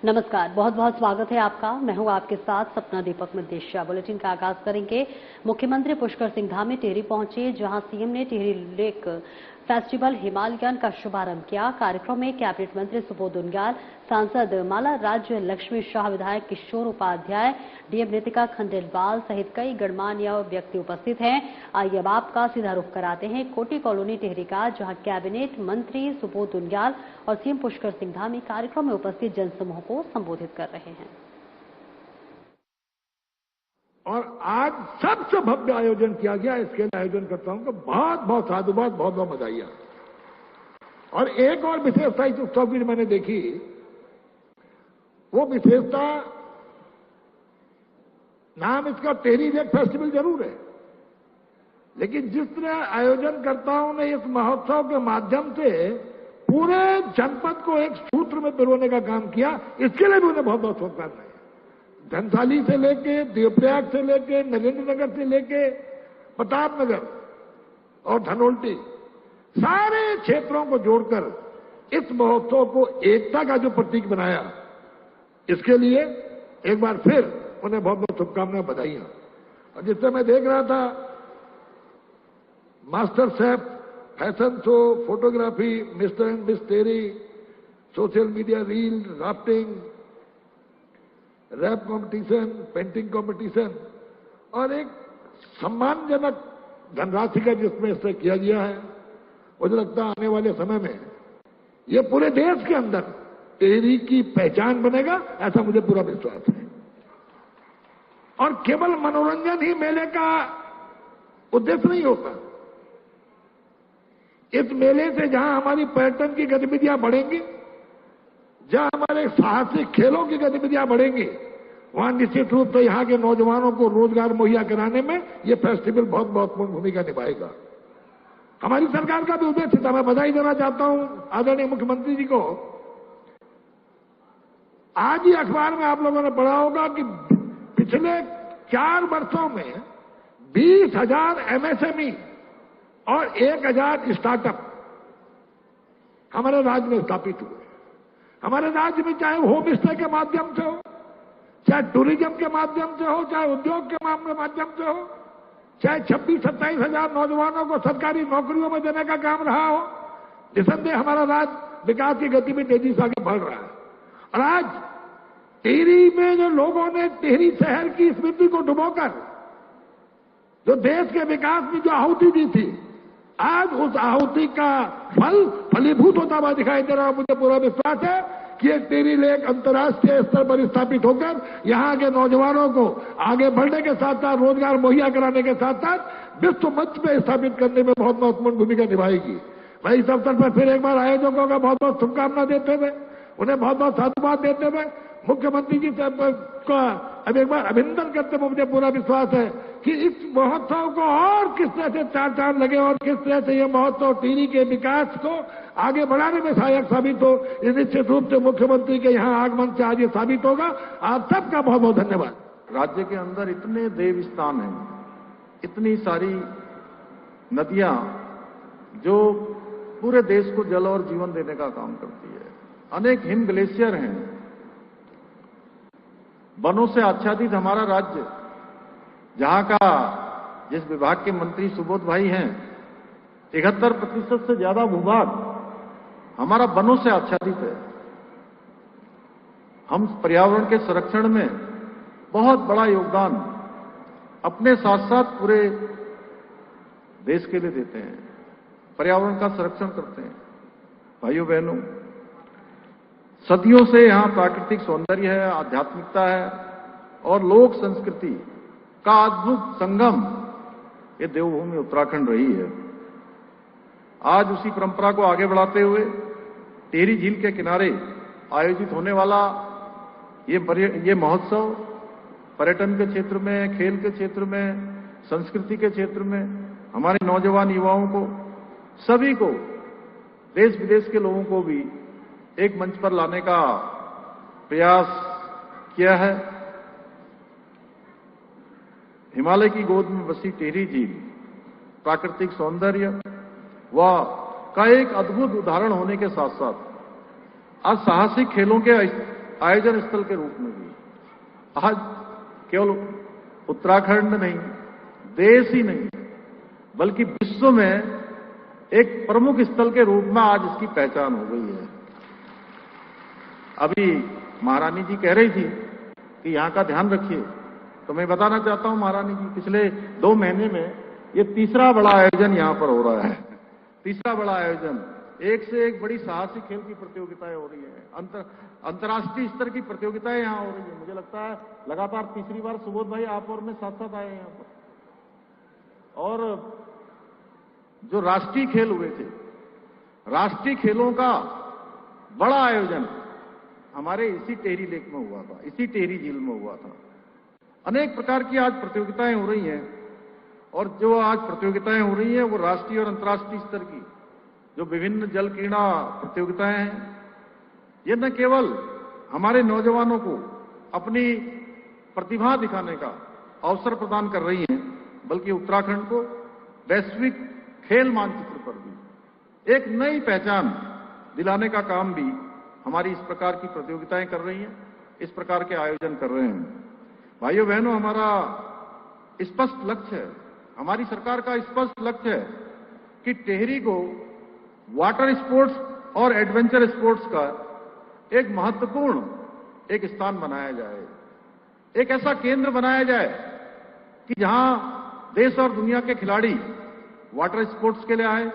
नमस्कार, बहुत बहुत स्वागत है आपका। मैं हूं आपके साथ सपना दीपक मदेशिया। बुलेटिन का आगाज करेंगे। मुख्यमंत्री पुष्कर सिंह धामी टिहरी पहुंचे, जहां सीएम ने टिहरी लेक फेस्टिवल हिमालयन का शुभारंभ किया। कार्यक्रम में कैबिनेट मंत्री सुबोध उनियाल, सांसद माला राज्य लक्ष्मी शाह, विधायक किशोर उपाध्याय, डीएम नीतिका खंडेलवाल सहित कई गणमान्य व्यक्ति उपस्थित हैं। आइए अब आपका सीधा रुख कराते हैं कोटी कॉलोनी टिहरी का, जहां कैबिनेट मंत्री सुबोध उनियाल और सीएम पुष्कर सिंह धामी कार्यक्रम में उपस्थित जनसमूह को संबोधित कर रहे हैं। और आज सबसे भव्य आयोजन किया गया। इसके लिए आयोजनकर्ताओं को बहुत बहुत साधुवाद, बहुत बहुत बधाइयां। और एक और विशेषता इस उत्सव की मैंने देखी, वो विशेषता, नाम इसका टिहरी लेक फेस्टिवल जरूर है, लेकिन जिस तरह आयोजनकर्ताओं ने इस महोत्सव के माध्यम से पूरे जनपद को एक सूत्र में पिरोने का काम किया, इसके लिए भी उन्हें बहुत बहुत शुभकामनाएं। धनसाली से लेके, देवप्रयाग से लेके, नरेंद्र नगर से लेके, प्रतापनगर और धनोल्टी, सारे क्षेत्रों को जोड़कर इस महोत्सव को एकता का जो प्रतीक बनाया, इसके लिए एक बार फिर उन्हें बहुत बहुत शुभकामनाएं, बधाइयां। और जिससे मैं देख रहा था, master chef, fashion show, photography, mister and miss Tehri, social media reel, rafting, rap competition, painting competition और एक सम्मानजनक धनराशि का जिसमें इससे किया गया है। मुझे लगता है आने वाले समय में ये पूरे देश के अंदर टिहरी की पहचान बनेगा, ऐसा मुझे पूरा विश्वास है। और केवल मनोरंजन ही मेले का उद्देश्य नहीं होता। इस मेले से जहां हमारी पर्यटन की गतिविधियां बढ़ेंगी, जहां हमारे साहसिक खेलों की गतिविधियां बढ़ेंगी, वहां निश्चित रूप से यहां के नौजवानों को रोजगार मुहैया कराने में यह फेस्टिवल बहुत महत्वपूर्ण भूमिका निभाएगा। हमारी सरकार का भी उद्देश्य था। मैं बधाई देना चाहता हूं आदरणीय मुख्यमंत्री जी को। आज ही अखबार में आप लोगों ने पढ़ा होगा कि पिछले 4 वर्षों में 20,000 एमएसएमई और 1,000 स्टार्टअप हमारे राज्य में स्थापित हुए। हमारे राज्य में चाहे होम स्टे के माध्यम से हो, चाहे टूरिज्म के माध्यम से हो, चाहे उद्योग के माध्यम से हो, चाहे 26-27 हजार नौजवानों को सरकारी नौकरियों में देने का काम रहा हो, निसंदेह हमारा राज्य विकास की गति में तेजी से आगे बढ़ रहा है। और आज टिहरी में जो लोगों ने टिहरी शहर की स्मृति को डुबोकर जो देश के विकास में जो आहुति दी थी, आज उस आहुति का फल फलीभूत होता हुआ दिखाई दे रहा है। मुझे पूरा विश्वास है कि एक टिहरी लेक अंतर्राष्ट्रीय स्तर पर स्थापित होकर यहां के नौजवानों को आगे बढ़ने के साथ साथ रोजगार मुहैया कराने के साथ साथ विश्व मंच पर स्थापित करने में बहुत महत्वपूर्ण भूमिका निभाएगी। मैं इस अवसर पर फिर एक बार आयोजकों का बहुत बहुत शुभकामना देते हुए, उन्हें बहुत बहुत साधुवाद देते हुए, मुख्यमंत्री जी का अब एक बार अभिनंदन करते हुए मुझे पूरा विश्वास है कि इस महोत्सव को और किस तरह से 4 चांद लगे और किस तरह से यह महोत्सव टिहरी के विकास को आगे बढ़ाने में सहायक साबित हो, निश्चित रूप से मुख्यमंत्री के यहाँ आगमन से आज ये साबित होगा। आप सबका बहुत बहुत धन्यवाद। राज्य के अंदर इतने देव स्थान हैं, इतनी सारी नदियां जो पूरे देश को जल और जीवन देने का काम करती है, अनेक हिम ग्लेशियर हैं, वनों से आच्छादित हमारा राज्य, जहां का जिस विभाग के मंत्री सुबोध भाई हैं, 73% से ज्यादा भूभाग हमारा वनों से आच्छादित है। हम पर्यावरण के संरक्षण में बहुत बड़ा योगदान अपने साथ साथ पूरे देश के लिए देते हैं, पर्यावरण का संरक्षण करते हैं। भाइयों बहनों, सदियों से यहां प्राकृतिक सौंदर्य है, आध्यात्मिकता है और लोक संस्कृति का अद्भुत संगम ये देवभूमि उत्तराखंड रही है। आज उसी परंपरा को आगे बढ़ाते हुए टिहरी झील के किनारे आयोजित होने वाला ये महोत्सव पर्यटन के क्षेत्र में, खेल के क्षेत्र में, संस्कृति के क्षेत्र में हमारे नौजवान युवाओं को, सभी को, देश विदेश के लोगों को भी एक मंच पर लाने का प्रयास किया है। हिमालय की गोद में बसी टिहरी झील प्राकृतिक सौंदर्य व का एक अद्भुत उदाहरण होने के साथ साथ आज साहसिक खेलों के आयोजन स्थल के रूप में भी आज केवल उत्तराखंड नहीं, देश ही नहीं, बल्कि विश्व में एक प्रमुख स्थल के रूप में आज इसकी पहचान हो गई है। अभी महारानी जी कह रही थी कि यहां का ध्यान रखिए, तो मैं बताना चाहता हूं महारानी जी, पिछले 2 महीने में ये तीसरा बड़ा आयोजन यहां पर हो रहा है। तीसरा बड़ा आयोजन, एक से एक बड़ी साहसिक खेल की प्रतियोगिताएं हो रही है, अंतर्राष्ट्रीय स्तर की प्रतियोगिताएं यहां हो रही है। मुझे लगता है लगातार तीसरी बार सुबोध भाई आप और मैं साथ साथ आए हैं यहां पर। और जो राष्ट्रीय खेल हुए थे, राष्ट्रीय खेलों का बड़ा आयोजन हमारे इसी टेहरी लेक में हुआ था, इसी टेहरी झील में हुआ था। अनेक प्रकार की आज प्रतियोगिताएं हो रही हैं, और जो आज प्रतियोगिताएं हो रही हैं वो राष्ट्रीय और अंतर्राष्ट्रीय स्तर की जो विभिन्न जल क्रीड़ा प्रतियोगिताएं हैं, ये न केवल हमारे नौजवानों को अपनी प्रतिभा दिखाने का अवसर प्रदान कर रही हैं, बल्कि उत्तराखंड को वैश्विक खेल मानचित्र पर भी एक नई पहचान दिलाने का काम भी हमारी इस प्रकार की प्रतियोगिताएं कर रही हैं, इस प्रकार के आयोजन कर रहे हैं। भाइयों बहनों, हमारा स्पष्ट लक्ष्य है, हमारी सरकार का स्पष्ट लक्ष्य है कि टेहरी को वाटर स्पोर्ट्स और एडवेंचर स्पोर्ट्स का एक महत्वपूर्ण एक स्थान बनाया जाए, एक ऐसा केंद्र बनाया जाए कि जहां देश और दुनिया के खिलाड़ी वाटर स्पोर्ट्स के लिए आए,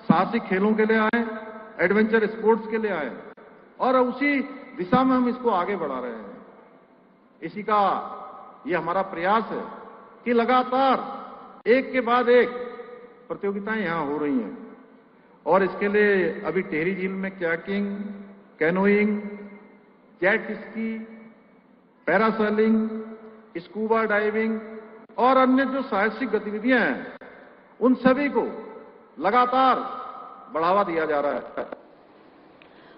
साहसिक खेलों के लिए आए, एडवेंचर स्पोर्ट्स के लिए आए, और उसी दिशा में हम इसको आगे बढ़ा रहे हैं। इसी का ये हमारा प्रयास है कि लगातार एक के बाद एक प्रतियोगिताएं यहां हो रही हैं, और इसके लिए अभी टेहरी झील में kayaking, canoeing, jet ski, parasailing, scuba diving और अन्य जो साहसिक गतिविधियां हैं, उन सभी को लगातार बढ़ावा दिया जा रहा है।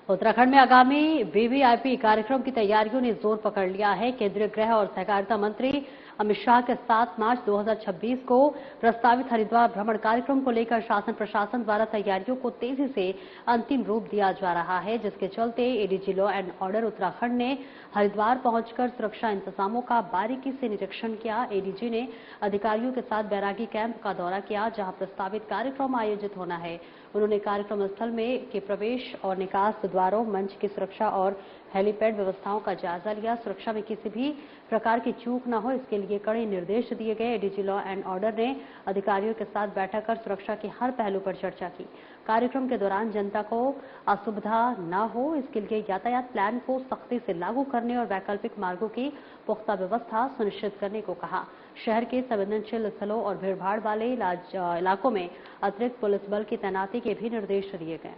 उत्तराखंड में आगामी वीवीआईपी कार्यक्रम की तैयारियों ने जोर पकड़ लिया है। केंद्रीय गृह और सहकारिता मंत्री अमित शाह के 7 मार्च 2026 को प्रस्तावित हरिद्वार भ्रमण कार्यक्रम को लेकर शासन प्रशासन द्वारा तैयारियों को तेजी से अंतिम रूप दिया जा रहा है, जिसके चलते ADG law and order Uttarakhand ने हरिद्वार पहुंचकर सुरक्षा इंतजामों का बारीकी से निरीक्षण किया। एडीजी ने अधिकारियों के साथ बैरागी कैंप का दौरा किया, जहां प्रस्तावित कार्यक्रम आयोजित होना है। उन्होंने कार्यक्रम स्थल में के प्रवेश और निकास द्वारों, मंच की सुरक्षा और हेलीपैड व्यवस्थाओं का जायजा लिया। सुरक्षा में किसी भी प्रकार की चूक न हो, इसके लिए कड़े निर्देश दिए गए। एडीजी लॉ एंड ऑर्डर ने अधिकारियों के साथ बैठक कर सुरक्षा के हर पहलू पर चर्चा की। कार्यक्रम के दौरान जनता को असुविधा न हो, इसके लिए यातायात प्लान को सख्ती से लागू करने और वैकल्पिक मार्गों की पुख्ता व्यवस्था सुनिश्चित करने को कहा। शहर के संवेदनशील स्थलों और भीड़भाड़ वाले इलाकों में अतिरिक्त पुलिस बल की तैनाती के भी निर्देश दिए गए।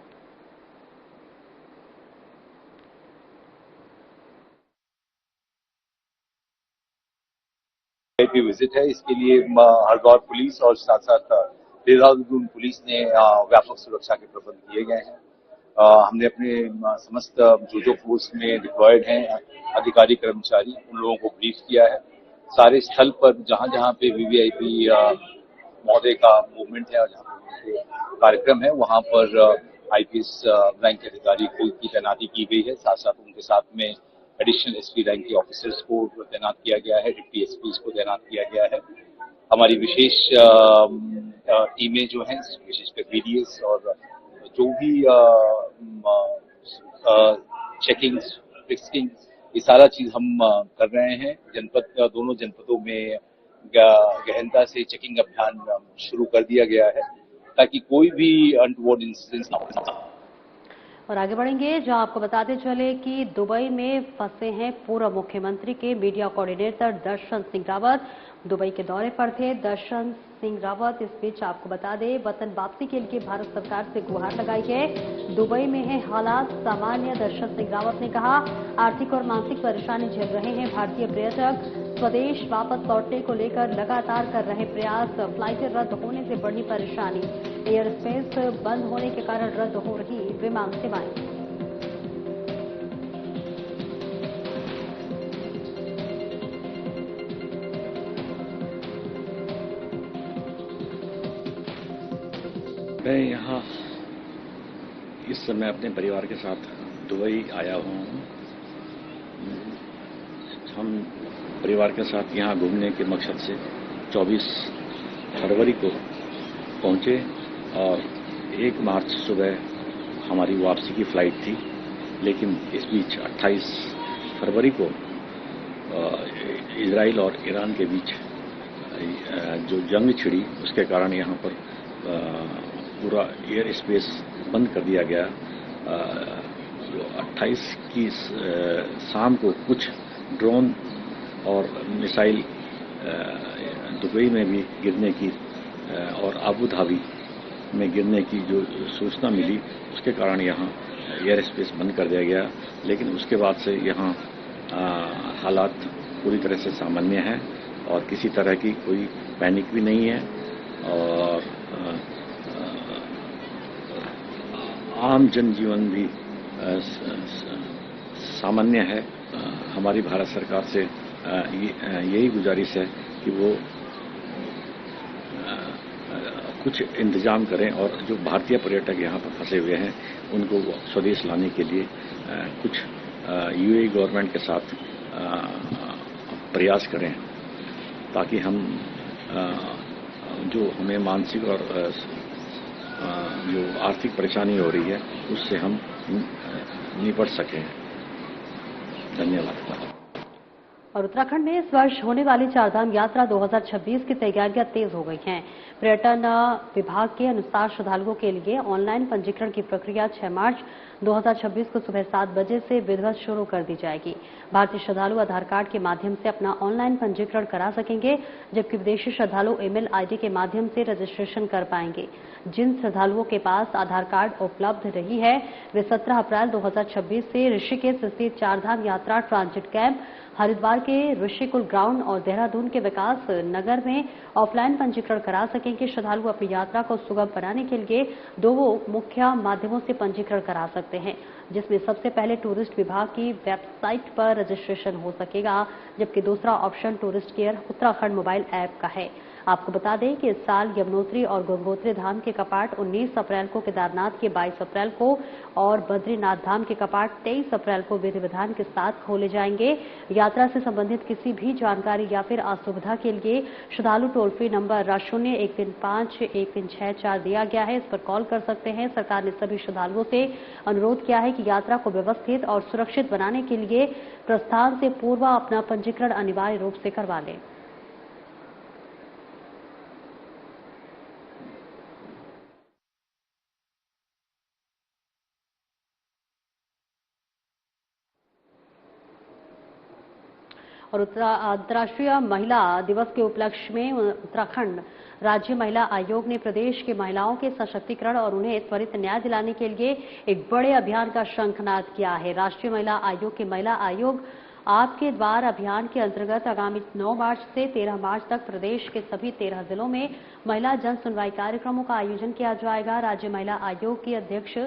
विजिट है, इसके लिए हरिद्वार पुलिस और साथ साथ देहरादून पुलिस ने व्यापक सुरक्षा के प्रबंध किए गए हैं। हमने अपने समस्त जो फोर्स में डिप्लॉयड हैं अधिकारी कर्मचारी, उन लोगों को ब्रीफ किया है। सारे स्थल पर जहां पे वीवीआईपी महोदय का मूवमेंट है और जहां पे कार्यक्रम है, वहां पर आईपीएस रैंक के अधिकारी की तैनाती की गई है। साथ साथ उनके साथ में एडिशनल एसपी रैंक के ऑफिसर्स को तैनात किया गया है, डिप्टी एसपी को तैनात किया गया है। हमारी विशेष टीमें जो हैं, विशेषकर बीडीएस और जो भी चेकिंग, फिक्सिंग, ये सारा चीज हम कर रहे हैं। दोनों जनपदों में गहनता से चेकिंग अभियान शुरू कर दिया गया है, ताकि कोई भी अनटोवर्ड इंसिडेंट्स ना हो। और आगे बढ़ेंगे, जहां आपको बताते चले कि दुबई में फंसे हैं पूर्व मुख्यमंत्री के मीडिया कोऑर्डिनेटर दर्शन सिंह रावत। दुबई के दौरे पर थे दर्शन सिंह रावत। इस बीच आपको बता दें, वतन वापसी के लिए भारत सरकार से गुहार लगाई है। दुबई में है हालात सामान्य। दर्शन सिंह रावत ने कहा, आर्थिक और मानसिक परेशानी झेल रहे हैं भारतीय पर्यटक। स्वदेश वापस लौटने को लेकर लगातार कर रहे प्रयास। फ्लाइटें रद्द होने से बढ़ी परेशानी। एयर स्पेस बंद होने के कारण रद्द हो रही विमान सेवाएं। मैं यहाँ इस समय अपने परिवार के साथ दुबई आया हुआ हूँ। हम परिवार के साथ यहाँ घूमने के मकसद से 24 फरवरी को पहुँचे और 1 मार्च सुबह हमारी वापसी की फ्लाइट थी, लेकिन इस बीच 28 फरवरी को इजराइल और ईरान के बीच जो जंग छिड़ी, उसके कारण यहाँ पर पूरा एयर स्पेस बंद कर दिया गया। 28 की शाम को कुछ ड्रोन और मिसाइल दुबई में भी गिरने की और आबू धाबी में गिरने की जो सूचना मिली, उसके कारण यहाँ एयर स्पेस बंद कर दिया गया। लेकिन उसके बाद से यहाँ हालात पूरी तरह से सामान्य हैं और किसी तरह की कोई पैनिक भी नहीं है और आम जनजीवन भी सामान्य है। हमारी भारत सरकार से यही गुजारिश है कि वो कुछ इंतजाम करें और जो भारतीय पर्यटक यहाँ पर फंसे हुए हैं उनको स्वदेश लाने के लिए कुछ यूएई गवर्नमेंट के साथ प्रयास करें, ताकि हम जो हमें मानसिक और जो आर्थिक परेशानी हो रही है उससे हम निपट सकें। धन्यवाद। और उत्तराखंड में इस वर्ष होने वाली चारधाम यात्रा 2026 की तैयारियां तेज हो गई हैं। पर्यटन विभाग के अनुसार श्रद्धालुओं के लिए ऑनलाइन पंजीकरण की प्रक्रिया 6 मार्च 2026 को सुबह 7 बजे से विधिवत शुरू कर दी जाएगी। भारतीय श्रद्धालु आधार कार्ड के माध्यम से अपना ऑनलाइन पंजीकरण करा सकेंगे, जबकि विदेशी श्रद्धालु ईमेल आईडी के माध्यम से रजिस्ट्रेशन कर पाएंगे। जिन श्रद्धालुओं के पास आधार कार्ड उपलब्ध नहीं है, वे 17 अप्रैल 2026 से ऋषिकेश स्थित चारधाम यात्रा ट्रांजिट कैंप, हरिद्वार के ऋषिकुल ग्राउंड और देहरादून के विकास नगर में ऑफलाइन पंजीकरण करा सकेंगे। श्रद्धालु अपनी यात्रा को सुगम बनाने के लिए 2 मुख्य माध्यमों से पंजीकरण करा सकते हैं, जिसमें सबसे पहले टूरिस्ट विभाग की वेबसाइट पर रजिस्ट्रेशन हो सकेगा, जबकि दूसरा option tourist care Uttarakhand mobile app का है। आपको बता दें कि इस साल यमुनोत्री और गंगोत्री धाम के कपाट 19 अप्रैल को, केदारनाथ के 22 अप्रैल को और बद्रीनाथ धाम के कपाट 23 अप्रैल को विधि विधान के साथ खोले जाएंगे। यात्रा से संबंधित किसी भी जानकारी या फिर असुविधा के लिए श्रद्धालु टोल फ्री नंबर 0135136 दिया गया है, इस पर कॉल कर सकते हैं। सरकार ने सभी श्रद्धालुओं से अनुरोध किया है कि यात्रा को व्यवस्थित और सुरक्षित बनाने के लिए प्रस्थान से पूर्व अपना पंजीकरण अनिवार्य रूप से करवा लें। और अंतर्राष्ट्रीय महिला दिवस के उपलक्ष्य में उत्तराखंड राज्य महिला आयोग ने प्रदेश की महिलाओं के सशक्तिकरण और उन्हें त्वरित न्याय दिलाने के लिए एक बड़े अभियान का शंखनाद किया है। राष्ट्रीय महिला आयोग के महिला आयोग आपके द्वार अभियान के अंतर्गत आगामी 9 मार्च से 13 मार्च तक प्रदेश के सभी 13 जिलों में महिला जन सुनवाई कार्यक्रमों का आयोजन किया जाएगा। राज्य महिला आयोग की अध्यक्ष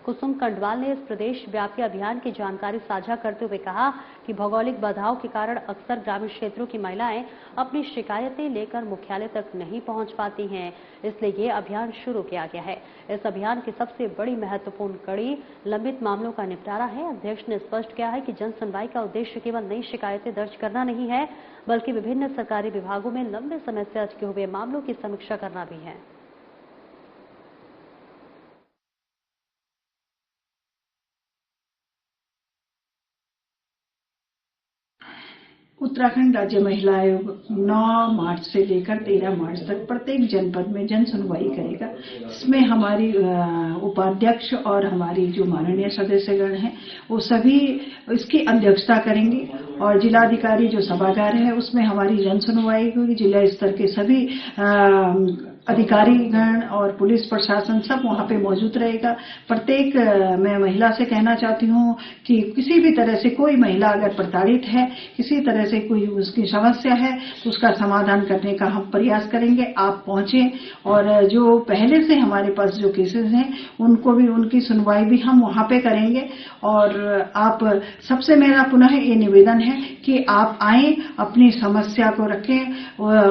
कुसुम कंडवाल ने इस प्रदेश व्यापी अभियान की जानकारी साझा करते हुए कहा कि भौगोलिक बाधाओं के कारण अक्सर ग्रामीण क्षेत्रों की महिलाएं अपनी शिकायतें लेकर मुख्यालय तक नहीं पहुंच पाती हैं, इसलिए ये अभियान शुरू किया गया है। इस अभियान की सबसे बड़ी महत्वपूर्ण कड़ी लंबित मामलों का निपटारा है। अध्यक्ष ने स्पष्ट किया है कि जन सुनवाई का उद्देश्य केवल नई शिकायतें दर्ज करना नहीं है, बल्कि विभिन्न सरकारी विभागों में लंबे समय से अटके हुए मामलों की समीक्षा करना भी है। उत्तराखंड राज्य महिला आयोग 9 मार्च से लेकर 13 मार्च तक प्रत्येक जनपद में जन सुनवाई करेगा। इसमें हमारी उपाध्यक्ष और हमारी जो माननीय सदस्यगण हैं वो सभी इसकी अध्यक्षता करेंगे और जिलाधिकारी जो सभागार है उसमें हमारी जन सुनवाई होगी। जिला स्तर के सभी अधिकारीगण और पुलिस प्रशासन सब वहां पे मौजूद रहेगा। प्रत्येक मैं महिला से कहना चाहती हूँ कि किसी भी तरह से कोई महिला अगर प्रताड़ित है, किसी तरह से कोई उसकी समस्या है तो उसका समाधान करने का हम प्रयास करेंगे। आप पहुंचे और जो पहले से हमारे पास जो केसेस हैं उनको भी, उनकी सुनवाई भी हम वहां पे करेंगे। और आप सबसे मेरा पुनः ये निवेदन है कि आप आए, अपनी समस्या को रखें।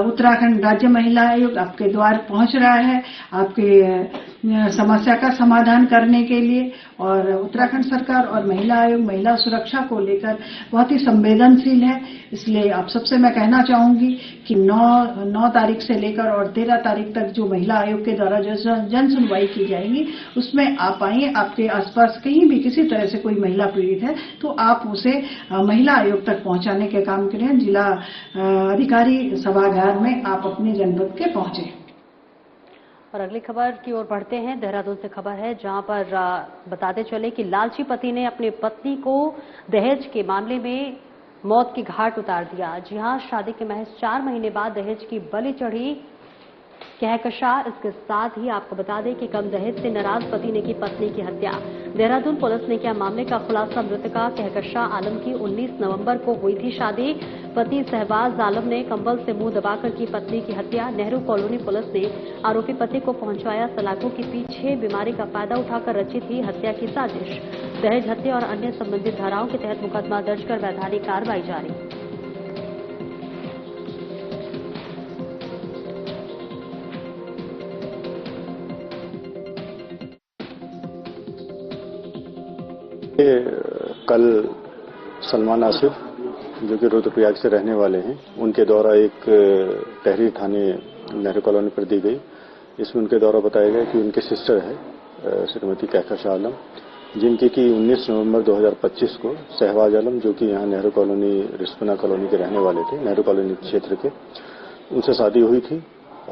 उत्तराखंड राज्य महिला आयोग आपके द्वार पहुंच रहा है आपके समस्या का समाधान करने के लिए। और उत्तराखंड सरकार और महिला आयोग महिला सुरक्षा को लेकर बहुत ही संवेदनशील है। इसलिए आप सबसे मैं कहना चाहूंगी कि 9 तारीख से लेकर और 13 तारीख तक जो महिला आयोग के द्वारा जो जन सुनवाई की जाएगी उसमें आप आइए। आपके आसपास कहीं भी किसी तरह से कोई महिला पीड़ित है तो आप उसे महिला आयोग तक पहुंचाने के काम करें। जिला अधिकारी सभागार में आप अपने जनपद के पहुंचे। और अगली खबर की ओर बढ़ते हैं। देहरादून से खबर है जहां पर बताते चले कि लालची पति ने अपनी पत्नी को दहेज के मामले में मौत की घाट उतार दिया। जी हां, शादी के महज 4 महीने बाद दहेज की बलि चढ़ी कहकशां। इसके साथ ही आपको बता दें कि कम दहेज से नाराज पति ने की पत्नी की हत्या। देहरादून पुलिस ने किया मामले का खुलासा। मृतका कहकशां आलम की 19 नवंबर को हुई थी शादी। पति शहबाज आलम ने कंबल से मुंह दबाकर की पत्नी की हत्या। नेहरू कॉलोनी पुलिस ने आरोपी पति को पहुंचाया सलाखों के पीछे। बीमारी का फायदा उठाकर रची थी हत्या की साजिश। दहेज हत्या और अन्य संबंधित धाराओं के तहत मुकदमा दर्ज कर वैधानिक कार्रवाई जारी। कल सलमान आसिफ जो कि रुद्रप्रयाग से रहने वाले हैं उनके द्वारा एक तहरीर थाने नेहरू कॉलोनी पर दी गई। इसमें उनके द्वारा बताया गया कि उनके सिस्टर है श्रीमती कहकशां आलम जिनकी कि 19 नवंबर 2025 को शहबाज आलम जो कि यहाँ नेहरू कॉलोनी रिस्पना कॉलोनी के रहने वाले थे, नेहरू कॉलोनी क्षेत्र के, उनसे शादी हुई थी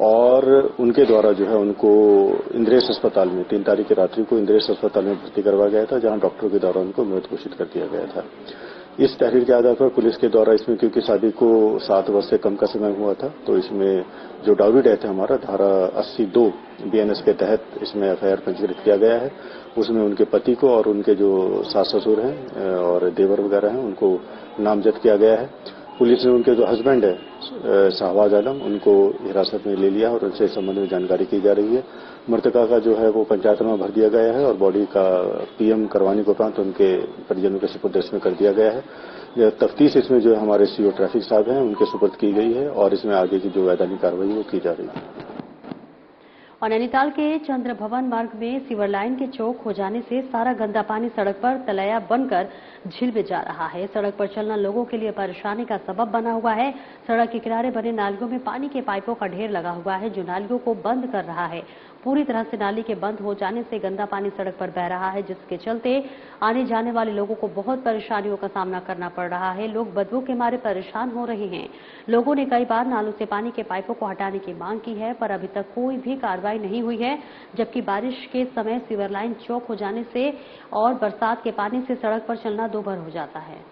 और उनके द्वारा जो है उनको इंद्रेश अस्पताल में 3 तारीख की रात्रि को इंद्रेश अस्पताल में भर्ती करवाया गया था जहां डॉक्टरों के द्वारा उनको मृत घोषित कर दिया गया था। इस तहरीर के आधार पर पुलिस के द्वारा इसमें क्योंकि शादी को 7 वर्ष से कम का समय हुआ था तो इसमें जो डाउरी डेथ है हमारा धारा 82 BNS के तहत इसमें FIR पंजीकृत किया गया है। उसमें उनके पति को और उनके जो सास ससुर हैं और देवर वगैरह हैं उनको नामजद किया गया है। पुलिस ने उनके जो हस्बैंड है शहबाज आलम उनको हिरासत में ले लिया और उनसे इस संबंध में जानकारी की जा रही है। मृतका का जो है वो पंचायत में भर दिया गया है और बॉडी का PM करवाने के उपरांत उनके परिजनों के सुपुर्द इसमें कर दिया गया है। तफ्तीश इसमें जो हमारे CO ट्रैफिक साहब हैं उनके सुपुर्द की गई है और इसमें आगे की जो वैधानिक कार्रवाई वो की जा रही है। और नैनीताल के चंद्र भवन मार्ग में सीवर लाइन के चौक हो जाने से सारा गंदा पानी सड़क पर तलैया बनकर झील में जा रहा है। सड़क पर चलना लोगों के लिए परेशानी का सबब बना हुआ है। सड़क के किनारे बने नालियों में पानी के पाइपों का ढेर लगा हुआ है जो नालियों को बंद कर रहा है। पूरी तरह से नाली के बंद हो जाने से गंदा पानी सड़क पर बह रहा है जिसके चलते आने जाने वाले लोगों को बहुत परेशानियों का सामना करना पड़ रहा है। लोग बदबू के मारे परेशान हो रहे हैं। लोगों ने कई बार नालों से पानी के पाइपों को हटाने की मांग की है पर अभी तक कोई भी कार्रवाई नहीं हुई है। जबकि बारिश के समय सीवर लाइन चौक हो जाने से और बरसात के पानी से सड़क पर चलना दोभर हो जाता है।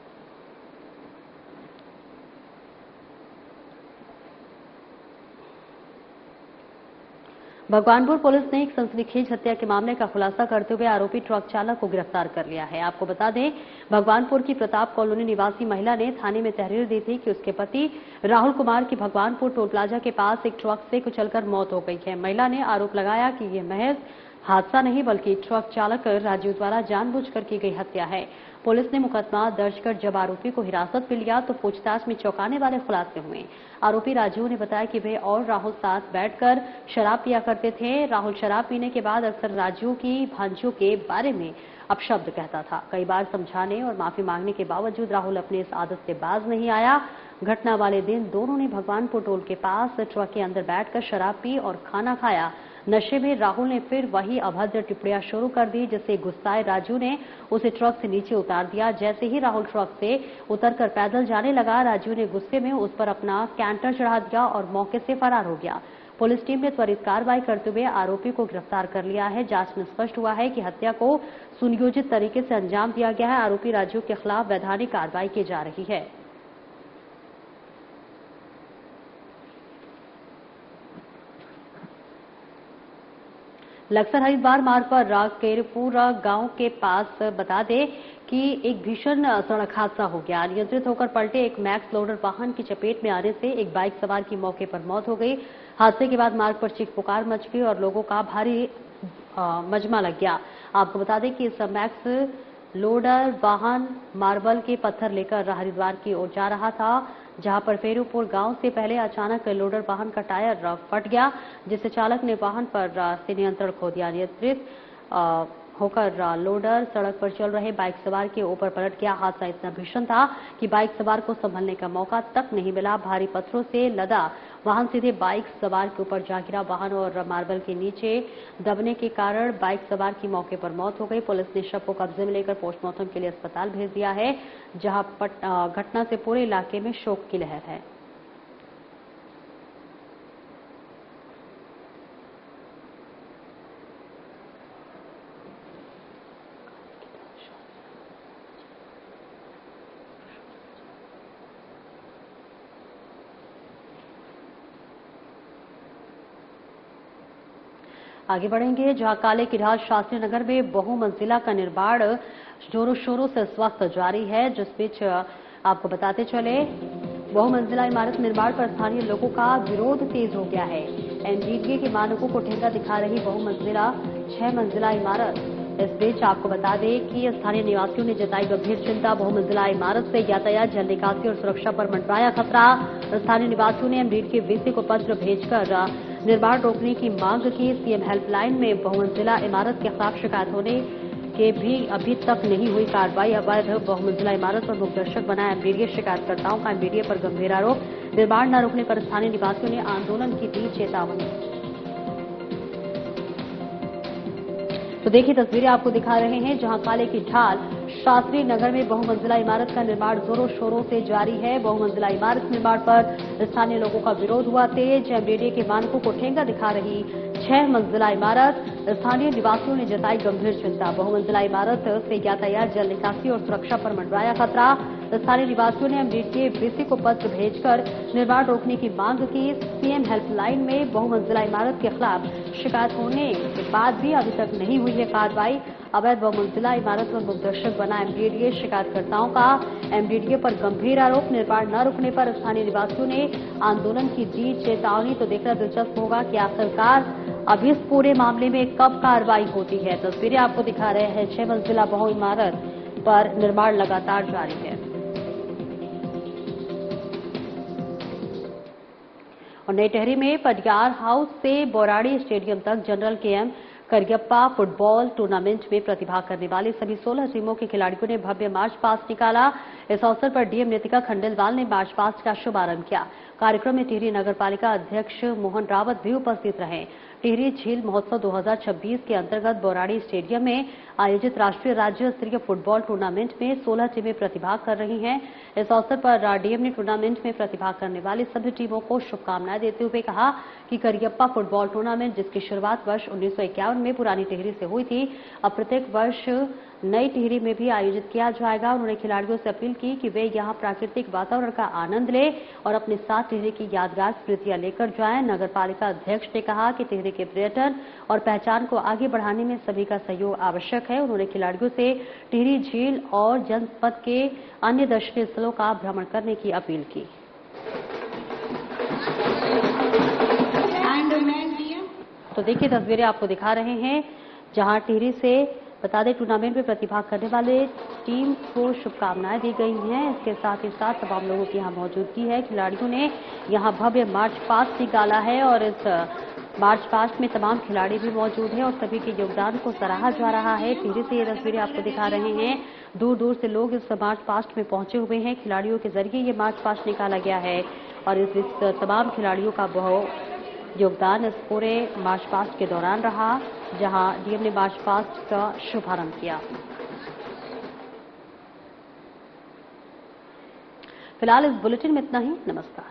भगवानपुर पुलिस ने एक सनसनीखेज हत्या के मामले का खुलासा करते हुए आरोपी ट्रक चालक को गिरफ्तार कर लिया है। आपको बता दें, भगवानपुर की प्रताप कॉलोनी निवासी महिला ने थाने में तहरीर दी थी कि उसके पति राहुल कुमार की भगवानपुर टोल प्लाजा के पास एक ट्रक से कुचलकर मौत हो गई है। महिला ने आरोप लगाया कि यह महज हादसा नहीं बल्कि ट्रक चालक राजू द्वारा जानबूझकर की गई हत्या है। पुलिस ने मुकदमा दर्ज कर जब आरोपी को हिरासत में लिया तो पूछताछ में चौंकाने वाले खुलासे हुए। आरोपी राजू ने बताया कि वे और राहुल साथ बैठकर शराब पिया करते थे। राहुल शराब पीने के बाद अक्सर राजू की भांजियों के बारे में अपशब्द कहता था। कई बार समझाने और माफी मांगने के बावजूद राहुल अपने इस आदत से बाज नहीं आया। घटना वाले दिन दोनों ने भगवानपुर टोल के पास ट्रक के अंदर बैठकर शराब पी और खाना खाया। नशे में राहुल ने फिर वही अभद्र टिप्पणियां शुरू कर दी जिससे गुस्साए राजू ने उसे ट्रक से नीचे उतार दिया। जैसे ही राहुल ट्रक से उतरकर पैदल जाने लगा, राजू ने गुस्से में उस पर अपना कैंटर चढ़ा दिया और मौके से फरार हो गया। पुलिस टीम ने त्वरित कार्रवाई करते हुए आरोपी को गिरफ्तार कर लिया है। जांच में स्पष्ट हुआ है कि हत्या को सुनियोजित तरीके से अंजाम दिया गया है। आरोपी राजू के खिलाफ वैधानिक कार्रवाई की जा रही है। लक्सर हरिद्वार मार्ग पर राकेरपुर गांव के पास बता दें कि एक भीषण सड़क हादसा हो गया। नियंत्रित होकर पलटे एक मैक्स लोडर वाहन की चपेट में आने से एक बाइक सवार की मौके पर मौत हो गई। हादसे के बाद मार्ग पर चीख पुकार मच गई और लोगों का भारी मजमा लग गया। आपको बता दें कि इस मैक्स लोडर वाहन मार्बल के पत्थर लेकर हरिद्वार की ओर जा रहा था। जहां पर फेरूपुर गांव से पहले अचानक लोडर वाहन का टायर फट गया, जिससे चालक ने वाहन पर से नियंत्रण खो दिया। नियंत्रित होकर लोडर सड़क पर चल रहे बाइक सवार के ऊपर पलट गया। हादसा इतना भीषण था कि बाइक सवार को संभलने का मौका तक नहीं मिला। भारी पत्थरों से लदा वाहन सीधे बाइक सवार के ऊपर जा गिरा। वाहन और मार्बल के नीचे दबने के कारण बाइक सवार की मौके पर मौत हो गई। पुलिस ने शव को कब्जे में लेकर पोस्टमार्टम के लिए अस्पताल भेज दिया है, जहां घटना से पूरे इलाके में शोक की लहर है। आगे बढ़ेंगे, जहां काले किरार शास्त्री नगर में बहुमंजिला का निर्माण जोरों शोरों से इस वक्त जारी है। जिस बीच आपको बताते चले, बहुमंजिला इमारत निर्माण पर स्थानीय लोगों का विरोध तेज हो गया है। एनजीटी के मानकों को ठेका दिखा रही बहुमंजिला 6 मंजिला इमारत। इस बीच आपको बता दें कि स्थानीय निवासियों ने जताई गंभीर चिंता। बहुमंजिला इमारत से यातायात, जल निकासी और सुरक्षा पर मंडराया खतरा। स्थानीय निवासियों ने एमडीडी के वीसी को पत्र भेजकर निर्माण रोकने की मांग की। सीएम हेल्पलाइन में बहुमंजिला इमारत के खिलाफ शिकायत होने के भी अभी तक नहीं हुई कार्रवाई। अवैध बहुमंजिला इमारत पर मुखदर्शक बनाया एमडीडीए। शिकायतकर्ताओं का एमडीडीए पर गंभीर आरोप। निर्माण न रोकने पर स्थानीय निवासियों ने आंदोलन की दी चेतावनी। तो देखिए, तस्वीरें आपको दिखा रहे हैं, जहां काले की ढाल शास्त्री नगर में बहुमंजिला इमारत का निर्माण जोरों शोरों से जारी है। बहुमंजिला इमारत निर्माण पर स्थानीय लोगों का विरोध हुआ तेज। एमडीडीए के मानकों को ठेंगा दिखा रही 6 मंजिला इमारत। स्थानीय निवासियों ने जताई गंभीर चिंता। बहुमंजिला इमारत से यातायात, जल निकासी और सुरक्षा पर मंडराया खतरा। स्थानीय निवासियों ने एमडीडीए वीसी को पत्र भेजकर निर्माण रोकने की मांग की। सीएम हेल्पलाइन में बहुमंजिला इमारत के खिलाफ शिकायत होने के बाद भी अभी तक नहीं हुई है कार्रवाई। अवैध बहुमंजिला इमारत पर मुखदर्शक बना एमडीडीए। शिकायतकर्ताओं का एमडीडीए पर गंभीर आरोप। निर्माण न रुकने पर स्थानीय निवासियों ने आंदोलन की दी चेतावनी। तो देखना दिलचस्प होगा कि आखिरकार अब इस पूरे मामले में कब कार्रवाई होती है। तस्वीरें आपको दिखा रहे हैं, 6 मंजिला बहु इमारत पर निर्माण लगातार जारी है। और नई टिहरी में पटियार हाउस से बोराड़ी स्टेडियम तक general KM Cariappa football tournament में प्रतिभाग करने वाली सभी 16 टीमों के खिलाड़ियों ने भव्य मार्च पास्ट निकाला। इस अवसर पर डीएम नितिका खंडेलवाल ने मार्च पास्ट का शुभारंभ किया। कार्यक्रम में टिहरी नगरपालिका अध्यक्ष मोहन रावत भी उपस्थित रहे। टिहरी झील महोत्सव 2026 के अंतर्गत बोराड़ी स्टेडियम में आयोजित राष्ट्रीय राज्य स्तरीय फुटबॉल टूर्नामेंट में 16 टीमें प्रतिभाग कर रही हैं। इस अवसर पर डीएम ने टूर्नामेंट में प्रतिभाग करने वाली सभी टीमों को शुभकामनाएं देते हुए कहा कि करियप्पा फुटबॉल टूर्नामेंट, जिसकी शुरुआत वर्ष 1951 में पुरानी टिहरी से हुई थी, अब प्रत्येक वर्ष नई टिहरी में भी आयोजित किया जाएगा। उन्होंने खिलाड़ियों से अपील की कि वे यहां प्राकृतिक वातावरण का आनंद लें और अपने साथ टिहरी की यादगार स्मृतियां लेकर जाएं। नगरपालिका अध्यक्ष ने कहा कि टिहरी के पर्यटन और पहचान को आगे बढ़ाने में सभी का सहयोग आवश्यक है। उन्होंने खिलाड़ियों से टिहरी झील और जनपद के अन्य दर्शनीय स्थलों का भ्रमण करने की अपील की। तो देखिए, तस्वीरें आपको दिखा रहे हैं, जहां टिहरी से बता दें टूर्नामेंट में प्रतिभाग करने वाले टीम को शुभकामनाएं दी गई हैं। इसके साथ ही साथ तमाम लोगों की यहां मौजूदगी है। खिलाड़ियों ने यहां भव्य मार्च पास्ट निकाला है और इस मार्च पास्ट में तमाम खिलाड़ी भी मौजूद हैं और सभी के योगदान को सराहा जा रहा है। टिहरी से ये तस्वीरें आपको दिखा रहे हैं। दूर दूर से लोग इस मार्च पास्ट में पहुंचे हुए हैं। खिलाड़ियों के जरिए ये मार्च पास्ट निकाला गया है और इस तमाम खिलाड़ियों का बहुत योगदान इस पूरे मार्च पास्ट के दौरान रहा, जहां डीएम ने मार्च पास्ट का शुभारंभ किया। फिलहाल इस बुलेटिन में इतना ही। नमस्कार।